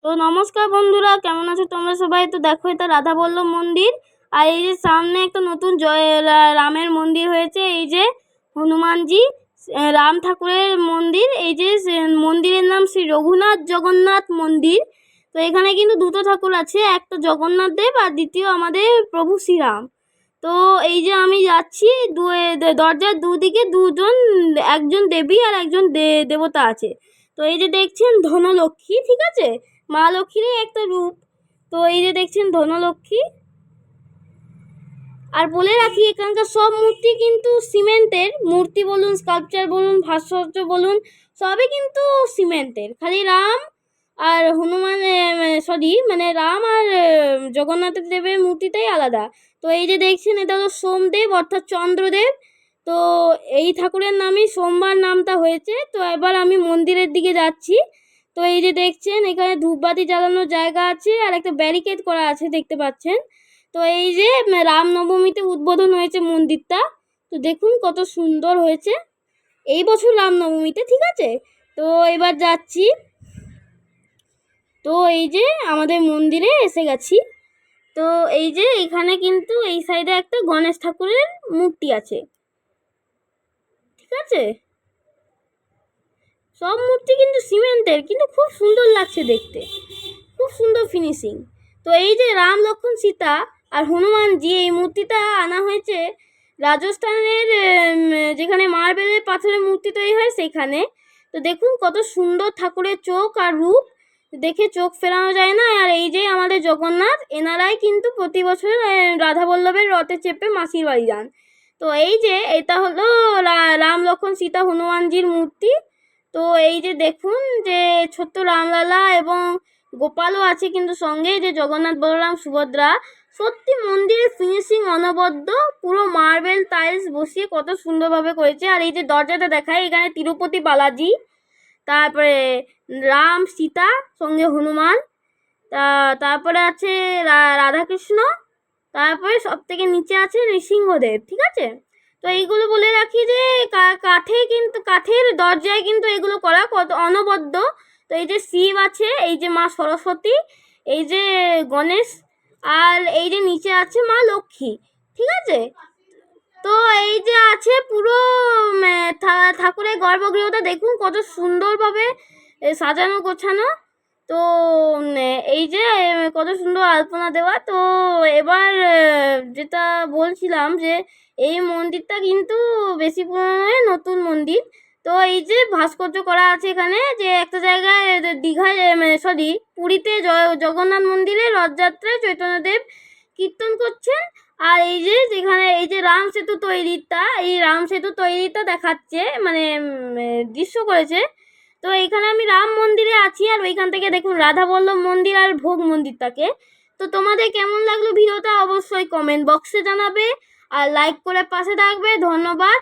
তো নমস্কার বন্ধুরা, কেমন আছো তোমরা সবাই? তো দেখো, এটা রাধাবল্লভ মন্দির। আর এই যে সামনে একটা নতুন রামের মন্দির হয়েছে। এই যে হনুমানজি, রাম ঠাকুরের মন্দির। এই যে মন্দিরের নাম শ্রী রঘুনাথ জগন্নাথ মন্দির। তো এখানে কিন্তু দুটো ঠাকুর আছে, একটা জগন্নাথ দেব আর দ্বিতীয় আমাদের প্রভু শ্রীরাম। তো এই যে আমি যাচ্ছি, দরজার দুদিকে একজন দেবী আর একজন দেবতা আছে। তো এই যে দেখছেন ধনলক্ষ্মী, ঠিক আছে, মা লক্ষ্মীরই একটা রূপ। তো এই যে দেখছেন ধনলক্ষ্মী। আর বলে রাখি, এখানকার সব মূর্তি কিন্তু সিমেন্টের মূর্তি বলুন, স্কাল্পচার বলুন, ভাস্কর্য বলুন, সবই কিন্তু সিমেন্টের। খালি রাম আর হনুমান, রাম আর জগন্নাথ দেবের মূর্তিটাই আলাদা। তো এই যে দেখছেন, এটা হলো সোমদেব অর্থাৎ চন্দ্রদেব। তো এই ঠাকুরের নামই সোমবার নামটা হয়েছে। তো এবার আমি মন্দিরের দিকে যাচ্ছি। তো এই যে দেখছেন, এখানে ধূপবাতি জ্বালানোর জায়গা আছে আর একটা ব্যারিকেড করা আছে, দেখতে পাচ্ছেন। তো এই যে রামনবমীতে উদ্বোধন হয়েছে মন্দিরটা। তো দেখুন কত সুন্দর হয়েছে এই বছর রামনবমীতে, ঠিক আছে। তো এবার যাচ্ছি। তো এই যে আমাদের মন্দিরে এসে গেছি। তো এই যে এখানে কিন্তু এই সাইডে একটা গণেশ ঠাকুরের মূর্তি আছে, ঠিক আছে। সব মূর্তি কিন্তু সিমেন্টের, কিন্তু খুব সুন্দর লাগছে দেখতে, খুব সুন্দর ফিনিশিং। তো এই যে রাম লক্ষ্মণ সীতা আর হনুমানজি, এই মূর্তিটা আনা হয়েছে রাজস্থানের, যেখানে মার্বেলের পাথরের মূর্তি তৈরি হয় সেখানে। তো দেখুন কত সুন্দর ঠাকুরের চোখ আর রূপ, দেখে চোখ ফেরানো যায় না। আর এই যে আমাদের জগন্নাথ, এনারাই কিন্তু প্রতি বছর রাধাবল্লভের রথে চেপে মাসির বাড়ি যান। তো এই যে এটা হলো রাম লক্ষ্মণ সীতা হনুমানজির মূর্তি। তো এই যে দেখুন যে ছোট্ট রামলালা এবং গোপালও আছে কিন্তু সঙ্গে, যে জগন্নাথ বলরাম সুভদ্রা। সত্যি মন্দিরের ফিনিশিং অনবদ্য, পুরো মার্বেল টাইলস বসিয়ে কত সুন্দরভাবে করেছে। আর এই যে দরজাটা দেখায়, এখানে তিরুপতি বালাজি, তারপরে রাম সীতা সঙ্গে হনুমান, তারপরে আছে রাধাকৃষ্ণ, তারপরে সব থেকে নিচে আছে নৃসিংহদেব, ঠিক আছে। তো এইগুলো বলে রাখি যে কাঠের দরজায় কিন্তু এগুলো করা কত অনবদ্য। তো এই যে শিব আছে, এই যে মা সরস্বতী, এই যে গণেশ, আর এই যে নিচে আছে মা লক্ষ্মী, ঠিক আছে। তো এই যে আছে পুরো ঠাকুরের গর্ভগৃহটা দেখুন কত সুন্দরভাবে সাজানো গোছানো। তো এই যে কত সুন্দর আলপনা দেওয়া। তো এবার যেটা বলছিলাম যে এই মন্দিরটা কিন্তু বেশি পুরনো নয়, নতুন মন্দির। তো এই যে ভাস্কর্য করা আছে এখানে, যে একটা জায়গায় দীঘায়, পুরীতে জগন্নাথ মন্দিরে রথযাত্রায় চৈতন্যদেব কীর্তন করছেন। আর এই যে যেখানে এই যে রাম সেতু তৈরিটা দেখাচ্ছে, দৃশ্য করেছে। তো এইখানে আমি রাম মন্দিরে আছি, আর ওইখান থেকে দেখুন রাধাবল্লভ মন্দির আর ভোগ মন্দিরটাকে। তো তোমাদের কেমন লাগলো ভিডিওটা অবশ্যই কমেন্ট বক্সে জানাবে, আর লাইক করে পাশে থাকবে। ধন্যবাদ।